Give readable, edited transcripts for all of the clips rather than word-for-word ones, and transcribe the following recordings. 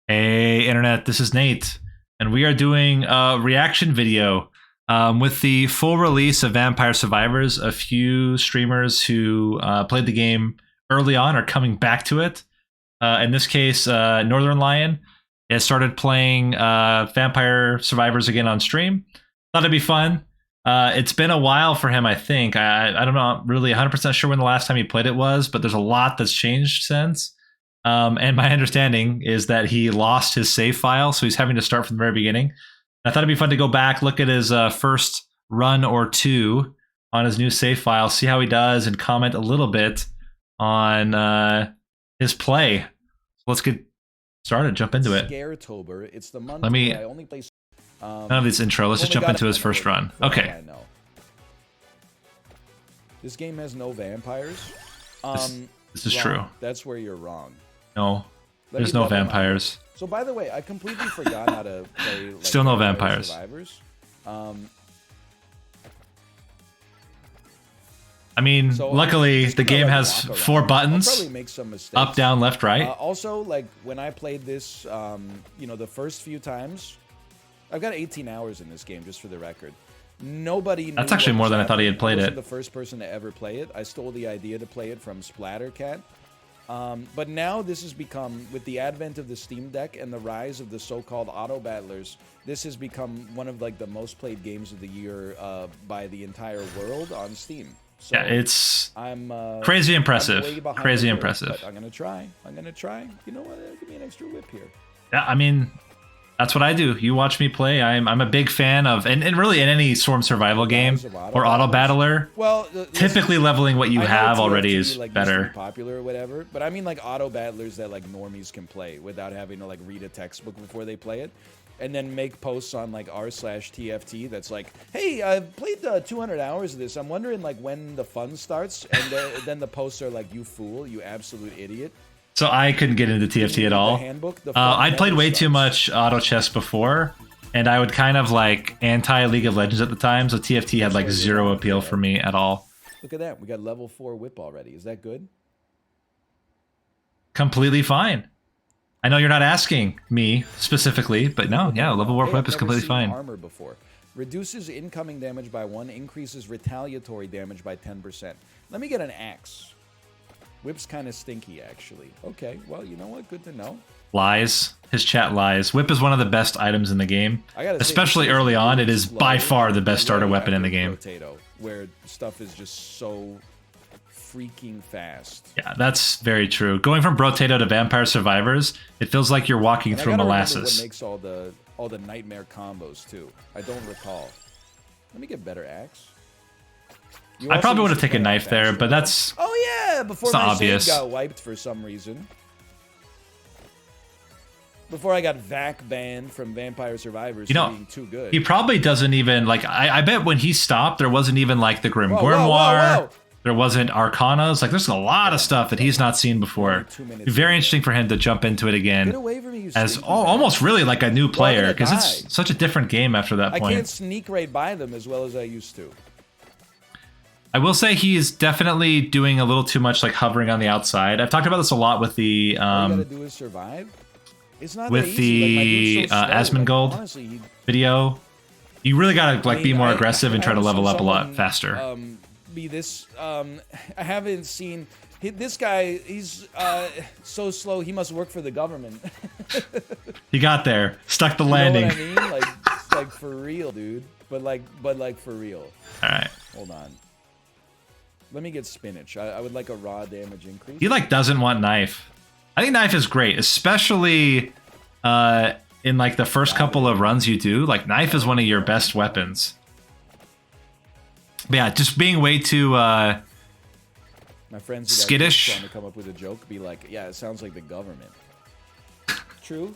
Hey, Internet, this is Nate, and we are doing a reaction video. With the full release of Vampire Survivors, a few streamers who played the game early on are coming back to it. In this case, Northernlion has started playing Vampire Survivors again on stream. Thought it'd be fun. It's been a while for him, I think. I don't know, really 100% sure when the last time he played it was, but there's a lot that's changed since. And my understanding is that he lost his save file, so he's having to start from the very beginning. I thought it'd be fun to go back, look at his first run or two on his new save file, see how he does, and comment a little bit on his play. So let's get started, jump into it. It's the month Let me... I only play, none of this intro, let's just jump into his first run. Okay. This game has no vampires. This is true. That's where you're wrong. No, there's no vampires. So by the way, I completely forgot how to play. Like, still no vampires. Survivors. I mean, so luckily the game has 4 buttons: I'll probably make some mistakes. Up, down, left, right. Also, like when I played this, you know, the first few times, I've got 18 hours in this game, just for the record. Nobody. That's actually more than I thought he had played it. I wasn't the first person to ever play it. I stole the idea to play it from Splattercat. But now this has become, with the advent of the Steam Deck and the rise of the so-called auto battlers, this has become one of like the most played games of the year by the entire world on Steam. So yeah, it's crazy impressive. Crazy impressive. I'm gonna try. I'm gonna try. You know what? Give me an extra whip here. Yeah, I mean, that's what I do. You watch me play. I'm a big fan of, and really in any storm survival game or auto battler. Well, typically leveling what you have already is like better. Popular or whatever, but I mean like auto battlers that like normies can play without having to like read a textbook before they play it, and then make posts on like r/TFT that's like, hey, I've played 200 hours of this. I'm wondering like when the fun starts, and then the posts are like, you fool, you absolute idiot. So I couldn't get into TFT at all. I'd played way too much auto chess before, and I would kind of like anti-League of Legends at the time, so TFT had like zero appeal for me at all. Look at that. We got level 4 whip already. Is that good? Completely fine. I know you're not asking me specifically, but no, yeah, level 4 whip is completely fine. Armor before. Reduces incoming damage by 1, increases retaliatory damage by 10%. Let me get an axe. Whip's kind of stinky, actually. Okay, well, you know what? Good to know. Lies. His chat lies. Whip is one of the best items in the game. Especially early on, it is by far the best starter weapon in the game. Potato, where stuff is just so freaking fast. Yeah, that's very true. Going from Brotato to Vampire Survivors, it feels like you're walking through molasses. What makes all the nightmare combos, too? I don't recall. Let me get better axe. I probably would have taken knife there, but that's... Oh yeah, before my save got wiped for some reason. Before I got VAC banned from Vampire Survivors for being too good. He probably doesn't even, like, I bet when he stopped, there wasn't even, like, the Grim Grimoire. There wasn't Arcanas. Like, there's a lot of stuff that he's not seen before. Very interesting for him to jump into it again as almost really like a new player, because it's such a different game after that point. I can't sneak right by them as well as I used to. I will say he's definitely doing a little too much like hovering on the outside. I've talked about this a lot with the all you gotta do is survive. It's not with the Asmongold video. You really gotta like be more aggressive and try to level up a lot faster. I haven't seen this guy. He's so slow. He must work for the government. He got there, stuck the landing. You know what I mean? Like for real, dude. But like for real. All right. Hold on. Let me get spinach. I would like a raw damage increase. He like doesn't want knife. I think knife is great, especially in like the first couple of runs you do. Like knife is one of your best weapons. But yeah, just being way too my friends skittish. Trying to come up with a joke, be like, yeah, it sounds like the government. True.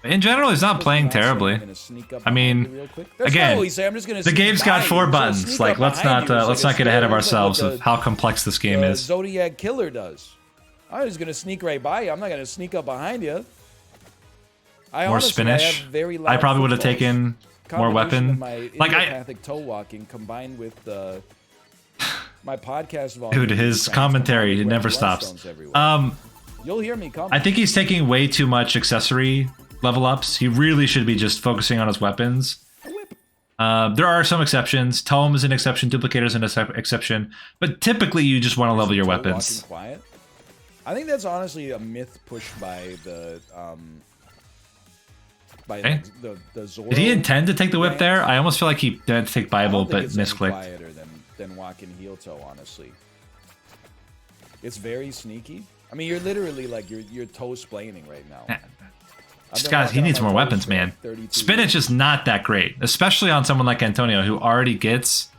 In general, he's not playing terribly. I mean, again, the game's got 4 buttons. Like, let's not get ahead of ourselves of how complex this game is. Zodiac Killer does. I'm just gonna sneak right by you. I'm not gonna sneak up behind you. More spinach. I probably would have taken more weapon. Like idiopathic toe walking combined with my podcast volume. Dude, his commentary never stops. You'll hear me coming. I think he's taking way too much accessory level ups. He really should be just focusing on his weapons. A whip. There are some exceptions. Tome is an exception. Duplicator is an exception. But typically, you just want to level your weapons. Quiet. I think that's honestly a myth pushed by the the Zoro. Did he intend to take the whip brands. there? I almost feel like he meant to take Bible, but it's misclicked. Quieter than walking heel toe, honestly. It's very sneaky. I mean, you're literally like you're toe splaining right now. Just guys, he needs more weapons, man. Spinach is not that great, especially on someone like Antonio who already gets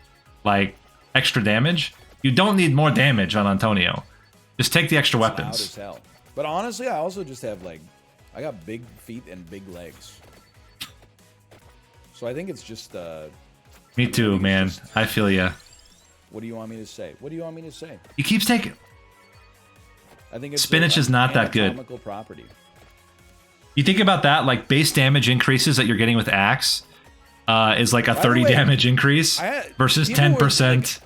like extra damage. You don't need more damage on Antonio. Just take the extra weapons. Loud as hell. But honestly, I also just have like, I got big feet and big legs. So I think it's just. Me too, man. I feel ya. What do you want me to say? What do you want me to say? He keeps taking. I think it's Spinach is not that good. Anatomical property. You think about that, like base damage increases that you're getting with Axe is like a 30 damage increase versus 10%.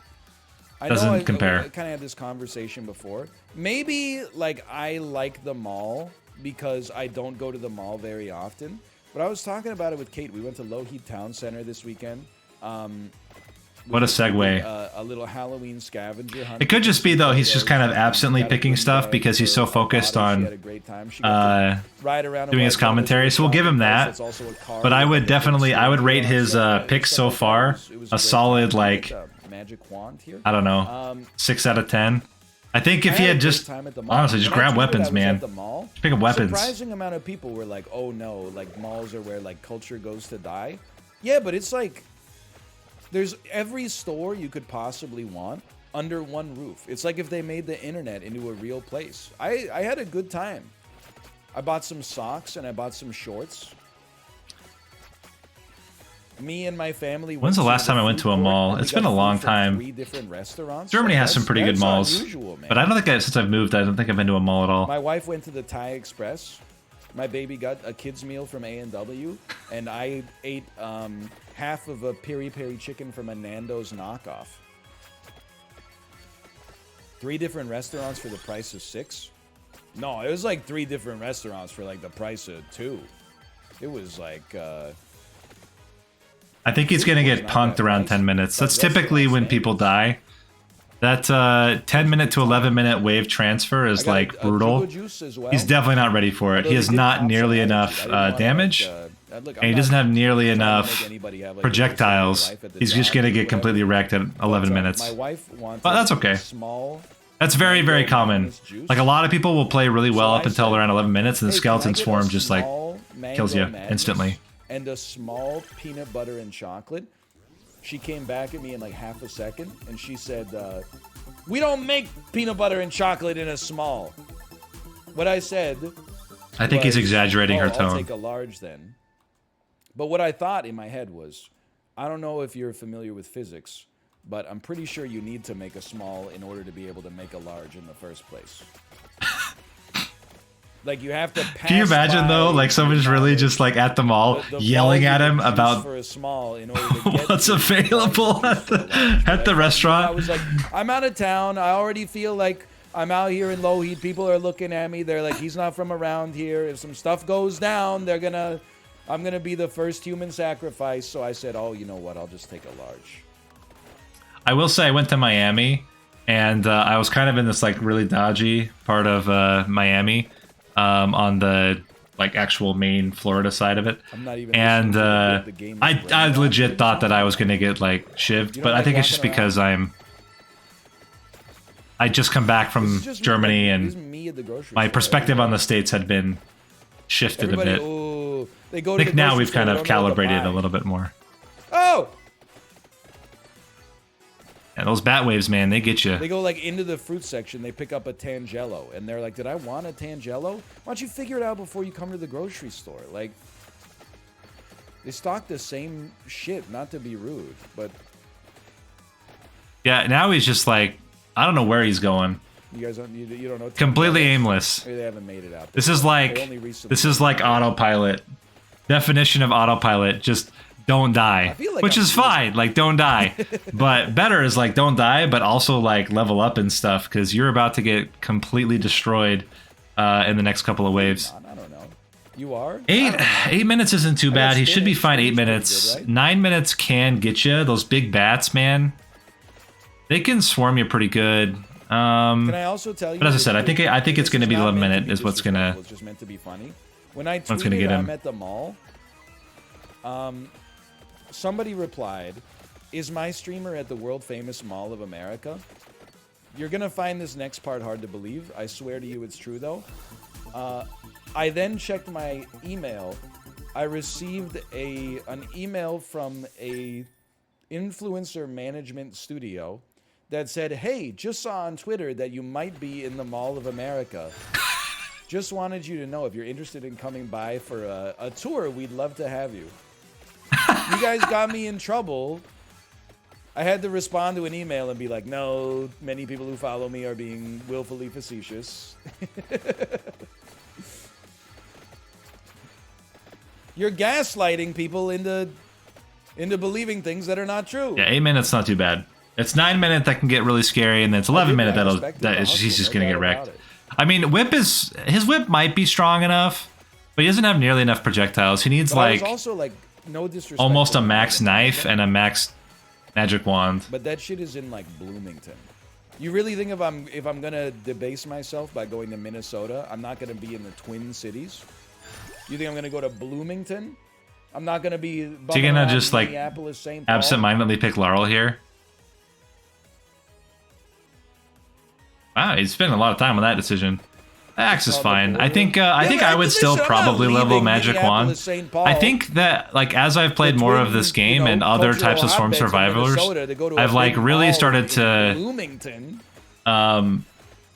Doesn't compare. I kind of had this conversation before. Maybe like I like the mall because I don't go to the mall very often. But I was talking about it with Kate. We went to Lougheed Town Center this weekend. What a segue. A little Halloween scavenger hunt. It could just be, though, he's just kind of absently picking stuff because he's so focused on doing his commentary. So we'll give him that. But I would definitely, I would rate his picks so far a solid, like, I don't know, 6 out of 10. I think if he had just, honestly, just grab weapons, man. Just pick up weapons. Surprising amount of people were like, oh no, like malls are where like culture goes to die. Yeah, but it's like, there's every store you could possibly want under one roof. It's like if they made the internet into a real place. I had a good time. I bought some socks and I bought some shorts. Me and my family. When's the last time I went to a mall? It's been a long time. 3 different restaurants. Germany has some pretty good malls. Unusual, but I don't think since I've moved, I don't think I've been to a mall at all. My wife went to the Thai Express. My baby got a kid's meal from A&W, and I ate half of a peri-peri chicken from a Nando's knockoff. 3 different restaurants for the price of 6? No, it was like 3 different restaurants for like the price of 2. It was like... I think he's going to get punked around 10 minutes. That's typically when people die. That 10-minute to 11-minute wave transfer is like brutal. He's definitely not ready for it. He has not nearly enough damage, and he doesn't have nearly enough projectiles. He's just going to get completely wrecked at 11 minutes. But that's okay. That's very, very common. Like, a lot of people will play really well up until around 11 minutes, and the skeleton swarm just like kills you instantly. And a small peanut butter and chocolate. She came back at me in like half a second, and she said, we don't make peanut butter and chocolate in a small. What I said... I think he's exaggerating her tone. I'll take a large then. But what I thought in my head was, I don't know if you're familiar with physics, but I'm pretty sure you need to make a small in order to be able to make a large in the first place. Like, you have to pass. Can you imagine, though, like, someone's really just, like, at the mall yelling at him about for a small in order to get what's available at the restaurant? I was like, I'm out of town. I already feel like I'm out here in Lougheed. People are looking at me. They're like, he's not from around here. If some stuff goes down, I'm going to be the first human sacrifice. So I said, oh, you know what? I'll just take a large. I will say I went to Miami, and I was kind of in this, like, really dodgy part of Miami. On the like actual main Florida side of it, and I legit thought that I was gonna get like shivved, but I think it's just because I just come back from Germany and my perspective on the States had been shifted a bit. I think now we've kind of calibrated a little bit more. Oh! And those bat waves, man, they get you. They go like into the fruit section. They pick up a Tangelo, and they're like, "Did I want a Tangelo? Why don't you figure it out before you come to the grocery store?" Like, they stock the same shit. Not to be rude, but yeah. Now he's just like, I don't know where he's going. You guys don't. You don't know. Completely aimless. Maybe they haven't made it out. This is like autopilot. Definition of autopilot. Just. Don't die, like which is fine. Like, don't die, but better is like don't die, but also like level up and stuff because you're about to get completely destroyed in the next couple of waves. I don't know. You are? 8 minutes isn't too bad. He should be fine. 8 minutes. Good, right? 9 minutes can get you. Those big bats, man. They can swarm you pretty good. Can I also tell you? But as I said, I think it's going to be 11 minute is what's going to. It's just meant to be funny. When I What's gonna tweeted get him? I'm at the mall, somebody replied, "Is my streamer at the world famous Mall of America?" You're gonna find this next part hard to believe. I swear to you, it's true though. I then checked my email. I received an email from a influencer management studio that said, "Hey, just saw on Twitter that you might be in the Mall of America. Just wanted you to know if you're interested in coming by for a tour, we'd love to have you." You guys got me in trouble. I had to respond to an email and be like, "No, many people who follow me are being willfully facetious." You're gaslighting people into believing things that are not true. Yeah, 8 minutes not too bad. It's 9 minute that can get really scary, and then it's 11 minute he's just gonna get wrecked. I mean, his whip might be strong enough, but he doesn't have nearly enough projectiles. He needs also like no disrespect, almost a max knife and a max magic wand. But that shit is in like Bloomington. You really think if I'm gonna debase myself by going to Minnesota, I'm not gonna be in the Twin Cities? You think I'm gonna go to Bloomington? I'm not gonna be. So you're gonna just like Minneapolis, St. Paul? absent-mindedly pick Laurel here? Wow, he's spent a lot of time on that decision. Axe is fine. I think I would still probably level Magic Wand. I think that like as I've played more of this game and other types of Swarm Survivors, I've like really started to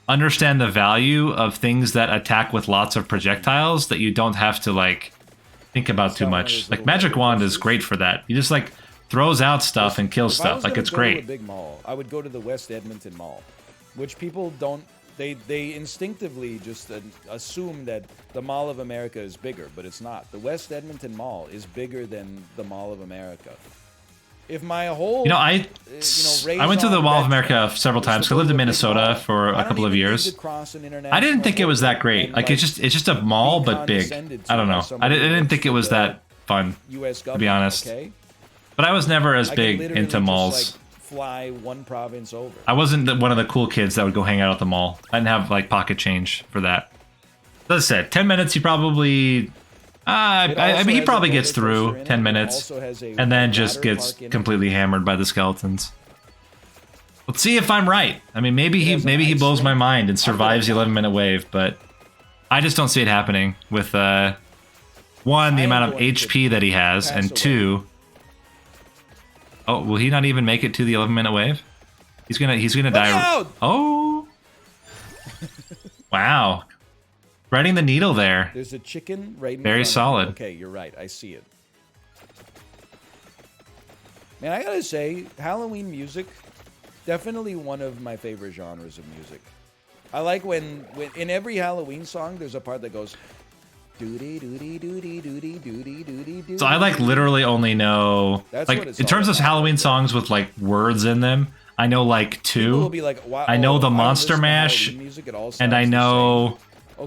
understand the value of things that attack with lots of projectiles that you don't have to like think about too much. Like Magic Wand is great for that. He just like throws out stuff and kills stuff. Like it's great. If I was gonna go to a big mall, I would go to the West Edmonton Mall, which people don't. They instinctively just assume that the Mall of America is bigger, but it's not. The West Edmonton Mall is bigger than the Mall of America. If my whole I went to the Mall of America several times. I lived in Minnesota for a couple of years. I didn't think it was that great. Like it's just a mall but big. I don't know. I didn't think it was that fun, to be honest. But I was never as big into malls. Fly one province over. I wasn't one of the cool kids that would go hang out at the mall. I didn't have like pocket change for that. As I said, 10 minutes he probably I mean he probably gets through 10 minutes and then just gets completely hammered by the skeletons. Let's see if I'm right. I mean maybe he blows my mind and survives the 11-minute wave, but I just don't see it happening with one, the amount of HP that he has, and two, oh, will he not even make it to the 11-minute wave? He's gonna die. Oh, wow! Threading the needle there. There's a chicken right in Very front solid. of me. Okay, you're right. I see it. Man, I gotta say, Halloween music, definitely one of my favorite genres of music. I like when in every Halloween song, there's a part that goes. So I like literally only know like in terms of Halloween songs with like words in them. I know like two. I know the Monster Mash, and I know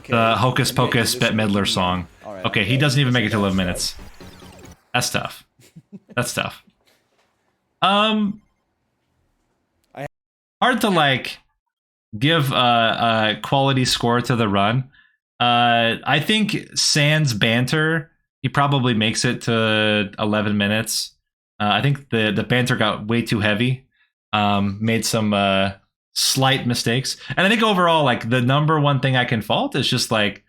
the Hocus Pocus Bette Midler song. Okay, he doesn't even make it to 11 minutes. That's tough. That's tough. Hard to like give a quality score to the run. I think sans banter, he probably makes it to 11 minutes. I think the banter got way too heavy. Made some slight mistakes. And I think overall, like, the number one thing I can fault is just, like,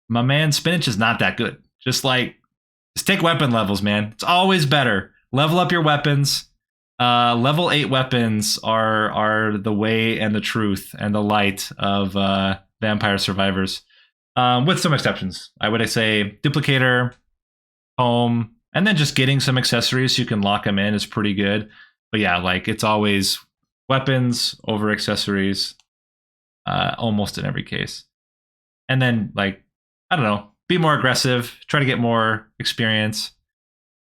my man Spinach is not that good. Just take weapon levels, man. It's always better. Level up your weapons. Level 8 weapons are the way and the truth and the light of Vampire Survivors, with some exceptions. I would say Duplicator, Home, and then just getting some accessories so you can lock them in is pretty good. But yeah, like it's always weapons over accessories, almost in every case. And then like, I don't know, be more aggressive, try to get more experience.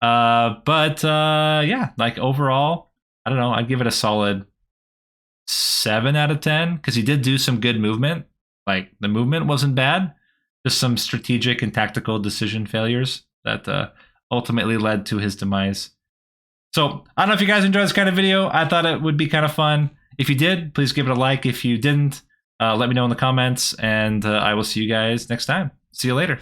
Yeah, like overall, I don't know, I'd give it a solid 7 out of 10 because he did do some good movement. Like the movement wasn't bad, just some strategic and tactical decision failures that ultimately led to his demise. So I don't know if you guys enjoyed this kind of video. I thought it would be kind of fun. If you did, please give it a like. If you didn't, let me know in the comments, and I will see you guys next time. See you later.